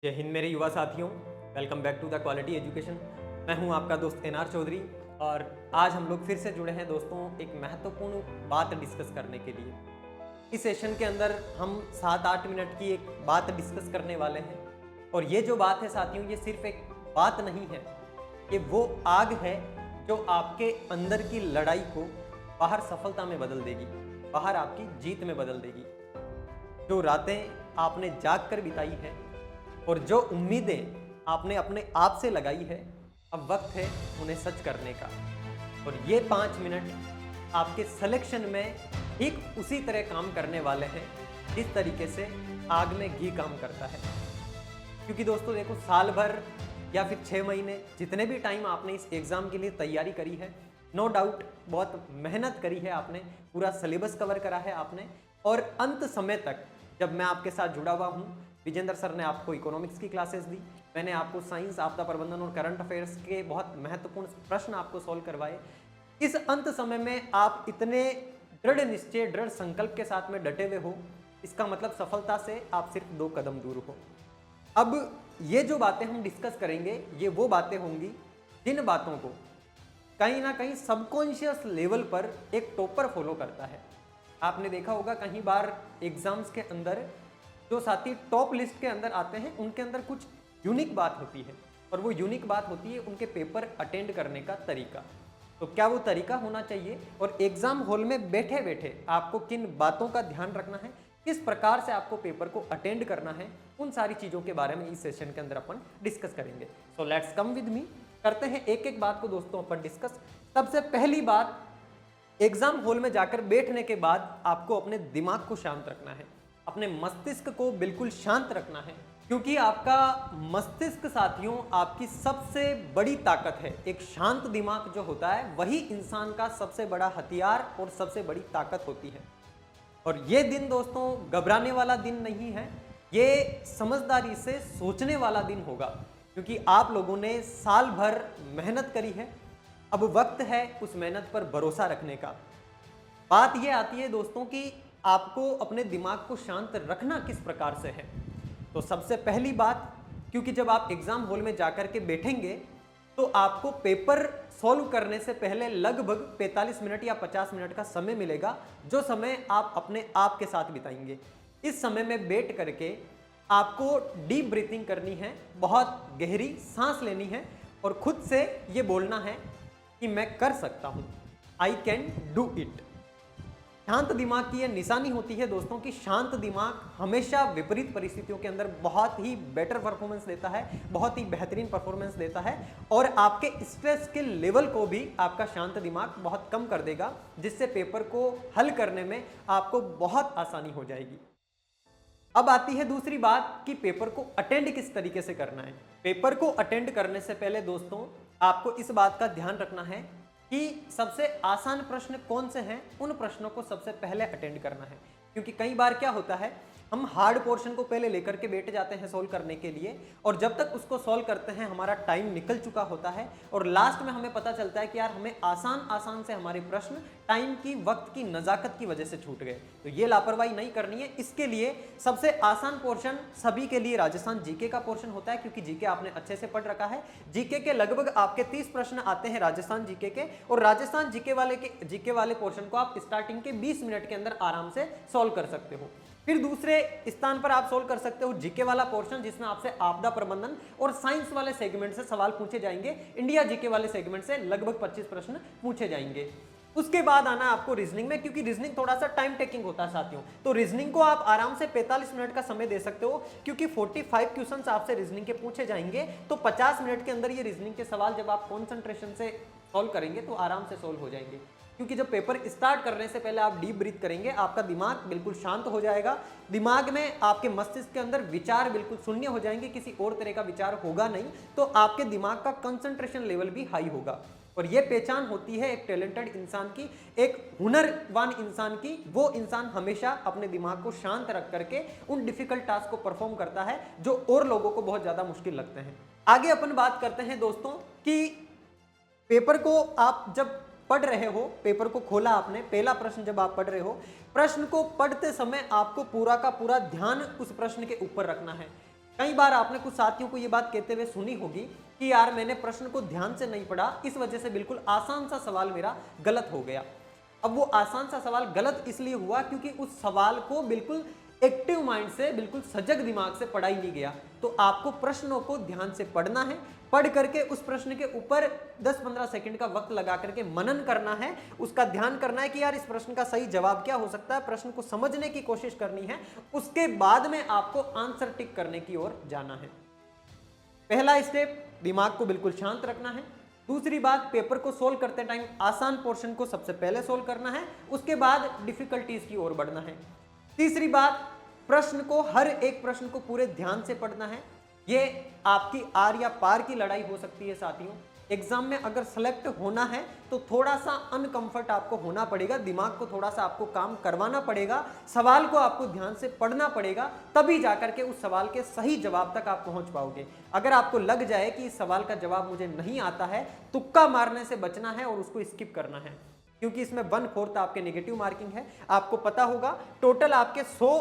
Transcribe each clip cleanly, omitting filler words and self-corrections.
जय हिंद मेरे युवा साथियों, welcome back to the Quality Education. मैं हूं आपका दोस्त एनआर चौधरी और आज हम लोग फिर से जुड़े हैं दोस्तों एक महत्वपूर्ण बात डिस्कस करने के लिए। इस सेशन के अंदर हम 7-8 मिनट की एक बात डिस्कस करने वाले हैं और ये जो बात है साथियों, ये सिर्फ एक बात नहीं है, ये वो आग है जो आपके अंदर की लड़ाई को बाहर सफलता में बदल देगी, बाहर आपकी जीत में बदल देगी। जो रातें आपने जाग कर बिताई है और जो उम्मीदें आपने अपने आप से लगाई है, अब वक्त है उन्हें सच करने का। और ये 5 मिनट आपके सिलेक्शन में ठीक उसी तरह काम करने वाले हैं जिस तरीके से आग में घी काम करता है। क्योंकि दोस्तों देखो, साल भर या फिर 6 महीने जितने भी टाइम आपने इस एग्ज़ाम के लिए तैयारी करी है, नो डाउट बहुत मेहनत करी है आपने, पूरा सिलेबस कवर करा है आपने। और अंत समय तक जब मैं आपके साथ जुड़ा हुआ हूँ, विजेंद्र सर ने आपको इकोनॉमिक्स की क्लासेस दी, मैंने आपको साइंस, आपदा प्रबंधन और करंट अफेयर्स के बहुत महत्वपूर्ण प्रश्न आपको सॉल्व करवाए। इस अंत समय में आप इतने दृढ़ निश्चय, दृढ़ संकल्प के साथ में डटे हुए हो, इसका मतलब सफलता से आप सिर्फ 2 कदम दूर हो। अब ये जो बातें हम डिस्कस करेंगे, ये वो बातें होंगी जिन बातों को कहीं ना कहीं सबकॉन्शियस लेवल पर एक टॉपर फॉलो करता है। आपने देखा होगा कहीं बार एग्जाम्स के अंदर जो साथी टॉप लिस्ट के अंदर आते हैं, उनके अंदर कुछ यूनिक बात होती है और वो यूनिक बात होती है उनके पेपर अटेंड करने का तरीका। तो क्या वो तरीका होना चाहिए और एग्जाम हॉल में बैठे बैठे आपको किन बातों का ध्यान रखना है, किस प्रकार से आपको पेपर को अटेंड करना है, उन सारी चीज़ों के बारे में इस सेशन के अंदर अपन डिस्कस करेंगे। So let's come with me, करते हैं एक एक बात को दोस्तों अपन डिस्कस। सबसे पहली बात, एग्जाम हॉल में जाकर बैठने के बाद आपको अपने दिमाग को शांत रखना है, अपने मस्तिष्क को बिल्कुल शांत रखना है, क्योंकि आपका मस्तिष्क साथियों आपकी सबसे बड़ी ताकत है। एक शांत दिमाग जो होता है वही इंसान का सबसे बड़ा हथियार और सबसे बड़ी ताकत होती है। और ये दिन दोस्तों घबराने वाला दिन नहीं है, ये समझदारी से सोचने वाला दिन होगा, क्योंकि आप लोगों ने साल भर मेहनत करी है। अब वक्त है उस मेहनत पर भरोसा रखने का। बात ये आती है दोस्तों कि आपको अपने दिमाग को शांत रखना किस प्रकार से है। तो सबसे पहली बात, क्योंकि जब आप एग्जाम हॉल में जाकर के बैठेंगे तो आपको पेपर सॉल्व करने से पहले लगभग 45 मिनट या 50 मिनट का समय मिलेगा, जो समय आप अपने आप के साथ बिताएंगे। इस समय में बैठ करके आपको डीप ब्रीथिंग करनी है, बहुत गहरी सांस लेनी है और खुद से ये बोलना है कि मैं कर सकता हूं, आई कैन डू इट। शांत दिमाग की यह निशानी होती है दोस्तों कि शांत दिमाग हमेशा विपरीत परिस्थितियों के अंदर बहुत ही बेटर परफॉर्मेंस देता है, बहुत ही बेहतरीन परफॉर्मेंस देता है और आपके स्ट्रेस के लेवल को भी आपका शांत दिमाग बहुत कम कर देगा, जिससे पेपर को हल करने में आपको बहुत आसानी हो जाएगी। अब आती है दूसरी बात कि पेपर को अटेंड किस तरीके से करना है। पेपर को अटेंड करने से पहले दोस्तों आपको इस बात का ध्यान रखना है कि सबसे आसान प्रश्न कौन से हैं, उन प्रश्नों को सबसे पहले अटेंड करना है। क्योंकि कई बार क्या होता है, हम हार्ड पोर्शन को पहले लेकर के बैठ जाते हैं सोल्व करने के लिए, और जब तक उसको सोल्व करते हैं हमारा टाइम निकल चुका होता है और लास्ट में हमें पता चलता है कि यार हमें आसान से हमारे प्रश्न टाइम की, वक्त की नज़ाकत की वजह से छूट गए। तो ये लापरवाही नहीं करनी है। इसके लिए सबसे आसान पोर्शन सभी के लिए राजस्थान जीके का पोर्शन होता है, क्योंकि जीके आपने अच्छे से पढ़ रखा है। जीके के लगभग आपके 30 प्रश्न आते हैं राजस्थान जीके के, और राजस्थान जीके वाले पोर्शन को आप स्टार्टिंग के 20 मिनट के अंदर आराम से सॉल्व कर सकते हो। फिर दूसरे स्थान पर आप सोल्व कर सकते हो जीके वाला पोर्शन, जिसमें आपसे आपदा प्रबंधन और साइंस वाले सेगमेंट से सवाल पूछे जाएंगे। इंडिया जीके वाले सेगमेंट से लगभग 25 प्रश्न पूछे जाएंगे। उसके बाद आना आपको रीजनिंग में, क्योंकि रीजनिंग थोड़ा सा टाइम टेकिंग होता है साथियों। तो रीजनिंग को आप आराम से 45 मिनट का समय दे सकते हो, क्योंकि 45 क्वेश्चंस आपसे रीजनिंग के पूछे जाएंगे। तो 50 मिनट के अंदर ये रीजनिंग के सवाल जब आप कॉन्सेंट्रेशन से सॉल्व करेंगे तो आराम से सॉल्व हो जाएंगे। क्योंकि जब पेपर स्टार्ट करने से पहले आप डीप ब्रीथ करेंगे, आपका दिमाग बिल्कुल शांत हो जाएगा। दिमाग में, आपके मस्तिष्क के अंदर विचार बिल्कुल शून्य हो जाएंगे, किसी और तरह का विचार होगा नहीं। तो आपके दिमाग का कंसंट्रेशन लेवल भी हाई होगा। और ये पहचान होती है एक टैलेंटेड इंसान की, एक हुनरवान इंसान की। वो इंसान हमेशा अपने दिमाग को शांत रख करके उन डिफिकल्ट टास्क को परफॉर्म करता है जो और लोगों को बहुत ज्यादा मुश्किल लगते हैं। आगे अपन बात करते हैं दोस्तों कि पेपर को आप जब पढ़ रहे हो, पेपर को खोला आपने, पहला प्रश्न जब आप पढ़ रहे हो, प्रश्न को पढ़ते समय आपको पूरा का पूरा ध्यान उस प्रश्न के ऊपर रखना है। कई बार आपने कुछ साथियों को ये बात कहते हुए सुनी होगी कि यार मैंने प्रश्न को ध्यान से नहीं पढ़ा, इस वजह से बिल्कुल आसान सा सवाल मेरा गलत हो गया। अब वो आसान सा सवाल गलत इसलिए हुआ क्योंकि उस सवाल को बिल्कुल एक्टिव माइंड से, बिल्कुल सजग दिमाग से पढ़ा ही नहीं गया। तो आपको प्रश्नों को ध्यान से पढ़ना है, पढ़ करके उस प्रश्न के ऊपर 10-15 सेकंड का वक्त लगा करके मनन करना है, उसका ध्यान करना है कि यार इस प्रश्न का सही जवाब क्या हो सकता है, प्रश्न को समझने की कोशिश करनी है। उसके बाद में आपको आंसर टिक करने की ओर जाना है। पहला स्टेप, दिमाग को बिल्कुल शांत रखना है। दूसरी बात, पेपर को सोल्व करते टाइम आसान पोर्शन को सबसे पहले सोल्व करना है, उसके बाद डिफिकल्टीज की ओर बढ़ना है। तीसरी बात, प्रश्न को, हर एक प्रश्न को पूरे ध्यान से पढ़ना है। ये आपकी आर या पार की लड़ाई हो सकती है साथियों। एग्जाम में अगर सेलेक्ट होना है तो थोड़ा सा अनकंफर्ट आपको होना पड़ेगा, दिमाग को थोड़ा सा आपको काम करवाना पड़ेगा, सवाल को आपको ध्यान से पढ़ना पड़ेगा, तभी जाकर के उस सवाल के सही जवाब तक आप पहुंच पाओगे। अगर आपको लग जाए कि इस सवाल का जवाब मुझे नहीं आता है, तुक्का मारने से बचना है और उसको स्किप करना है, क्योंकि इसमें 1/4 आपके नेगेटिव मार्किंग है। आपको पता होगा टोटल आपके 100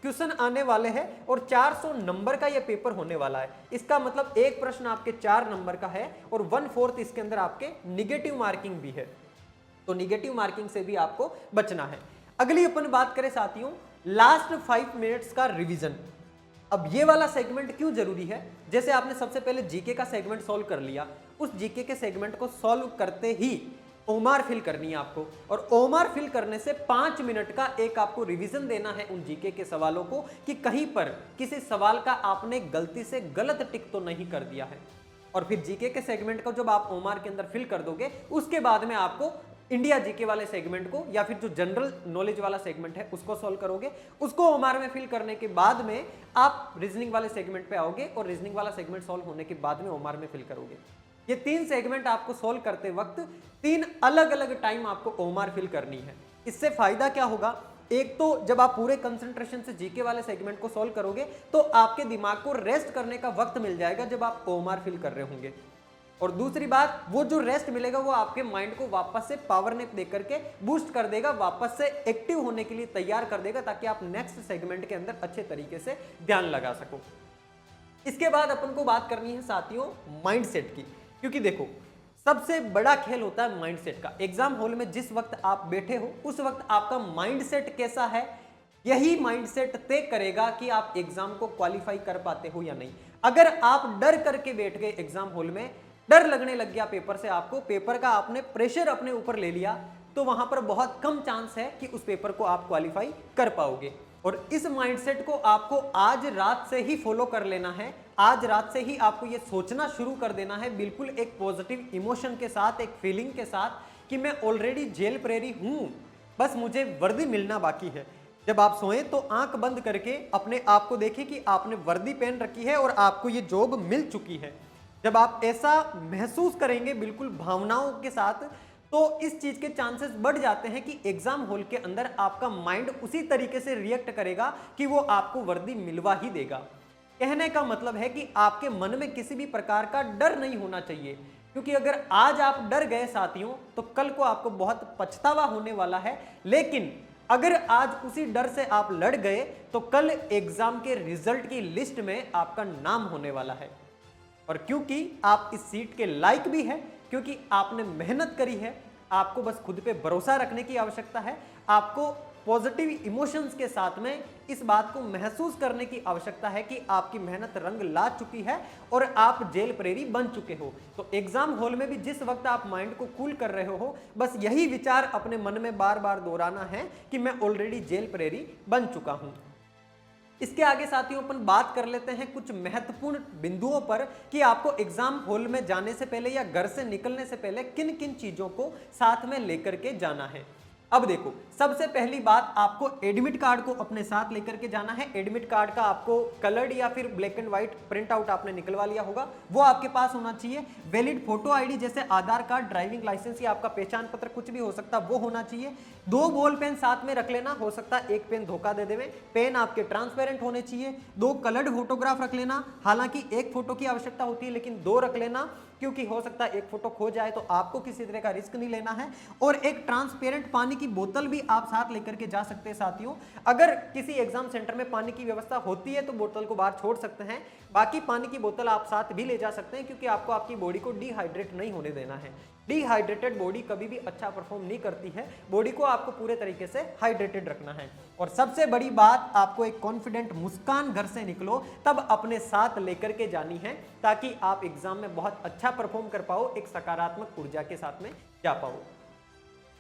क्वेश्चन आने वाले हैं और 400 नंबर का ये पेपर होने वाला है। इसका मतलब एक प्रश्न आपके 4 नंबर का है और 1/4 इसके अंदर आपके निगेटिव मार्किंग भी है। तो निगेटिव मार्किंग से भी आपको बचना है। अगली अपन बात करें साथियों, लास्ट 5 मिनट्स का रिवीजन। अब ये वाला सेगमेंट क्यों जरूरी है? जैसे आपने सबसे पहले जीके का सेगमेंट सॉल्व कर लिया, उस जीके के सेगमेंट को सॉल्व करते ही ओमार फिल करनी है आपको, और ओमार फिल करने से 5 मिनट का एक आपको रिवीजन देना है उन जीके के सवालों को कि कहीं पर किसी सवाल का आपने गलती से गलत टिक तो नहीं कर दिया है। और फिर जीके के सेगमेंट को जब आप ओमार के अंदर फिल कर दोगे, उसके बाद में आपको इंडिया जीके वाले सेगमेंट को या फिर जो जनरल नॉलेज वाला सेगमेंट है उसको सॉल्व करोगे। उसको ओमार में फिल करने के बाद में आप रीजनिंग वाले सेगमेंट पे आओगे और रीजनिंग वाला सेगमेंट सॉल्व होने के बाद में ओमार में फिल करोगे। ये 3 सेगमेंट आपको सोल्व करते वक्त 3 अलग अलग टाइम आपको ओमार फिल करनी है। इससे फायदा क्या होगा? एक तो जब आप पूरे कंसंट्रेशन से जीके वाले सेगमेंट को सोल्व करोगे तो आपके दिमाग को रेस्ट करने का वक्त मिल जाएगा जब आप ओमार फिल कर रहे होंगे। और दूसरी बात, वो जो रेस्ट मिलेगा वो आपके माइंड को वापस से पावर नैप दे करके बूस्ट कर देगा, वापस से एक्टिव होने के लिए तैयार कर देगा, ताकि आप नेक्स्ट सेगमेंट के अंदर अच्छे तरीके से ध्यान लगा सको। इसके बाद अपन को बात करनी है साथियों माइंडसेट की, क्योंकि देखो सबसे बड़ा खेल होता है माइंडसेट का। एग्जाम हॉल में जिस वक्त आप बैठे हो उस वक्त आपका माइंडसेट कैसा है, यही माइंडसेट तय करेगा कि आप एग्जाम को क्वालिफाई कर पाते हो या नहीं। अगर आप डर करके बैठ गए एग्जाम हॉल में, डर लगने लग गया पेपर से, आपको पेपर का आपने प्रेशर अपने ऊपर ले लिया, तो वहां पर बहुत कम चांस है कि उस पेपर को आप क्वालिफाई कर पाओगे। और इस माइंडसेट को आपको आज रात से ही फॉलो कर लेना है। आज रात से ही आपको ये सोचना शुरू कर देना है, बिल्कुल एक पॉजिटिव इमोशन के साथ, एक फीलिंग के साथ कि मैं ऑलरेडी जेल प्रेरी हूं, बस मुझे वर्दी मिलना बाकी है। जब आप सोएं तो आंख बंद करके अपने आप को देखें कि आपने वर्दी पहन रखी है और आपको ये जॉब मिल चुकी है। जब आप ऐसा महसूस करेंगे बिल्कुल भावनाओं के साथ, तो इस चीज के चांसेस बढ़ जाते हैं कि एग्जाम हॉल के अंदर आपका माइंड उसी तरीके से रिएक्ट करेगा कि वो आपको वर्दी मिलवा ही देगा। कहने का मतलब है कि आपके मन में किसी भी प्रकार का डर नहीं होना चाहिए, क्योंकि अगर आज आप डर गए साथियों तो कल को आपको बहुत पछतावा होने वाला है। लेकिन अगर आज उसी डर से आप लड़ गए तो कल एग्जाम के रिजल्ट की लिस्ट में आपका नाम होने वाला है। और क्योंकि आप इस सीट के लायक भी है, क्योंकि आपने मेहनत करी है, आपको बस खुद पे भरोसा रखने की आवश्यकता है। आपको पॉजिटिव इमोशंस के साथ में इस बात को महसूस करने की आवश्यकता है कि आपकी मेहनत रंग ला चुकी है और आप जेल प्रेरी बन चुके हो। तो एग्जाम हॉल में भी जिस वक्त आप माइंड को कूल कर रहे हो, बस यही विचार अपने मन में बार बार दोहराना है कि मैं ऑलरेडी जेल प्रेरी बन चुका हूं। इसके आगे साथियों अपन बात कर लेते हैं कुछ महत्वपूर्ण बिंदुओं पर कि आपको एग्जाम हॉल में जाने से पहले या घर से निकलने से पहले किन किन चीजों को साथ में लेकर के जाना है। अब देखो, सबसे पहली बात, आपको एडमिट कार्ड को अपने साथ लेकर के जाना है। एडमिट कार्ड का आपको कलर्ड या फिर black and white print out आपने निकलवा लिया होगा, वो आपके पास होना चाहिए। वैलिड फोटो आईडी जैसे आधार कार्ड, ड्राइविंग लाइसेंस या आपका पहचान पत्र कुछ भी हो सकता है, वो होना चाहिए। 2 बॉल पेन साथ में रख लेना, हो सकता है एक पेन धोखा दे देवे। पेन आपके ट्रांसपेरेंट होने चाहिए। 2 कलर्ड फोटोग्राफ रख लेना, हालांकि एक फोटो की आवश्यकता होती है लेकिन 2 रख लेना, क्योंकि हो सकता है एक फोटो खो जाए तो आपको किसी तरह का रिस्क नहीं लेना है। और एक ट्रांसपेरेंट पानी की बोतल भी आप साथ लेकर के जा सकते हैं साथियों। अगर किसी एग्जाम सेंटर में पानी की व्यवस्था होती है तो बोतल को बाहर छोड़ सकते हैं, बाकी पानी की बोतल आप साथ भी ले जा सकते हैं, क्योंकि आपको आपकी बॉडी को डिहाइड्रेट नहीं होने देना है। डिहाइड्रेटेड बॉडी कभी भी अच्छा परफॉर्म नहीं करती है, बॉडी को आपको पूरे तरीके से हाइड्रेटेड रखना है। और सबसे बड़ी बात, आपको एक कॉन्फिडेंट मुस्कान घर से निकलो तब अपने साथ लेकर के जानी है, ताकि आप एग्जाम में बहुत अच्छा परफॉर्म कर पाओ, एक सकारात्मक ऊर्जा के साथ में जा पाओ।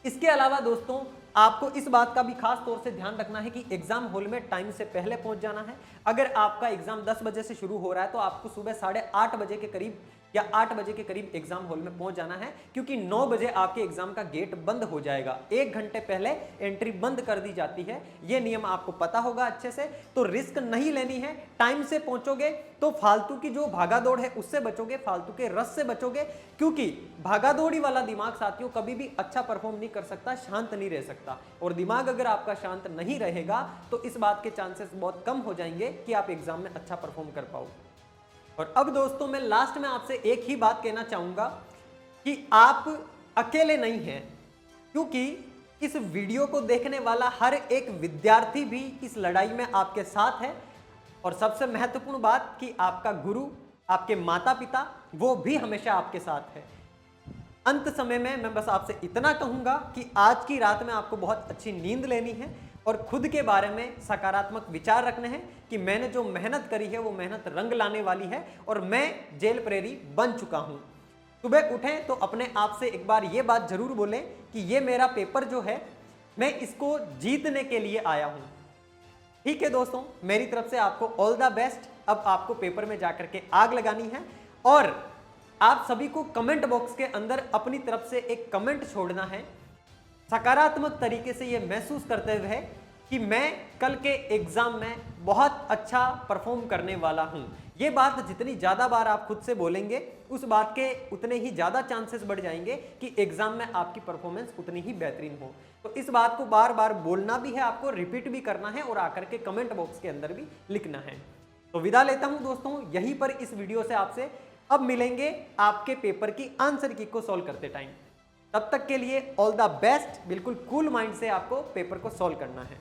इसके अलावा दोस्तों, आपको इस बात का भी खास तौर से ध्यान रखना है कि एग्जाम हॉल में टाइम से पहले पहुंच जाना है। अगर आपका एग्जाम 10 बजे से शुरू हो रहा है तो आपको सुबह 8:30 बजे के करीब या 8 बजे के करीब एग्जाम हॉल में पहुंच जाना है, क्योंकि 9 बजे आपके एग्जाम का गेट बंद हो जाएगा। 1 घंटे पहले एंट्री बंद कर दी जाती है, यह नियम आपको पता होगा अच्छे से। तो रिस्क नहीं लेनी है, टाइम से पहुंचोगे तो फालतू की जो भागा दौड़ है उससे बचोगे, फालतू के रस से बचोगे, क्योंकि भागा दौड़ी वाला दिमाग साथियों कभी भी अच्छा परफॉर्म नहीं कर सकता, शांत नहीं रह सकता। और दिमाग अगर आपका शांत नहीं रहेगा तो इस बात के चांसेस बहुत कम हो जाएंगे कि आप एग्जाम में अच्छा परफॉर्म कर पाओ। और अब दोस्तों, मैं लास्ट में आपसे एक ही बात कहना चाहूंगा कि आप अकेले नहीं हैं, क्योंकि इस वीडियो को देखने वाला हर एक विद्यार्थी भी इस लड़ाई में आपके साथ है। और सबसे महत्वपूर्ण बात कि आपका गुरु, आपके माता पिता, वो भी हमेशा आपके साथ है। अंत समय में मैं बस आपसे इतना कहूंगा कि आज की रात में आपको बहुत अच्छी नींद लेनी है और खुद के बारे में सकारात्मक विचार रखने हैं कि मैंने जो मेहनत करी है वो मेहनत रंग लाने वाली है और मैं जेल प्रेरी बन चुका हूं। सुबह उठें तो अपने आप से एक बार ये बात जरूर बोलें कि ये मेरा पेपर जो है मैं इसको जीतने के लिए आया हूं। ठीक है दोस्तों, मेरी तरफ से आपको ऑल द बेस्ट। अब आपको पेपर में जाकर के आग लगानी है और आप सभी को कमेंट बॉक्स के अंदर अपनी तरफ से एक कमेंट छोड़ना है, सकारात्मक तरीके से यह महसूस करते हुए कि मैं कल के एग्जाम में बहुत अच्छा परफॉर्म करने वाला हूं। यह बात जितनी ज्यादा बार आप खुद से बोलेंगे उस बात के उतने ही ज्यादा चांसेस बढ़ जाएंगे कि एग्जाम में आपकी परफॉर्मेंस उतनी ही बेहतरीन हो। तो इस बात को बार बार बोलना भी है, आपको रिपीट भी करना है और आकर के कमेंट बॉक्स के अंदर भी लिखना है। तो विदा लेता हूं दोस्तों यहीं पर इस वीडियो से आपसे। अब मिलेंगे आपके पेपर की आंसर की को सॉल्व करते टाइम। तब तक के लिए ऑल द बेस्ट। बिल्कुल कूल माइंड से आपको पेपर को सॉल्व करना है।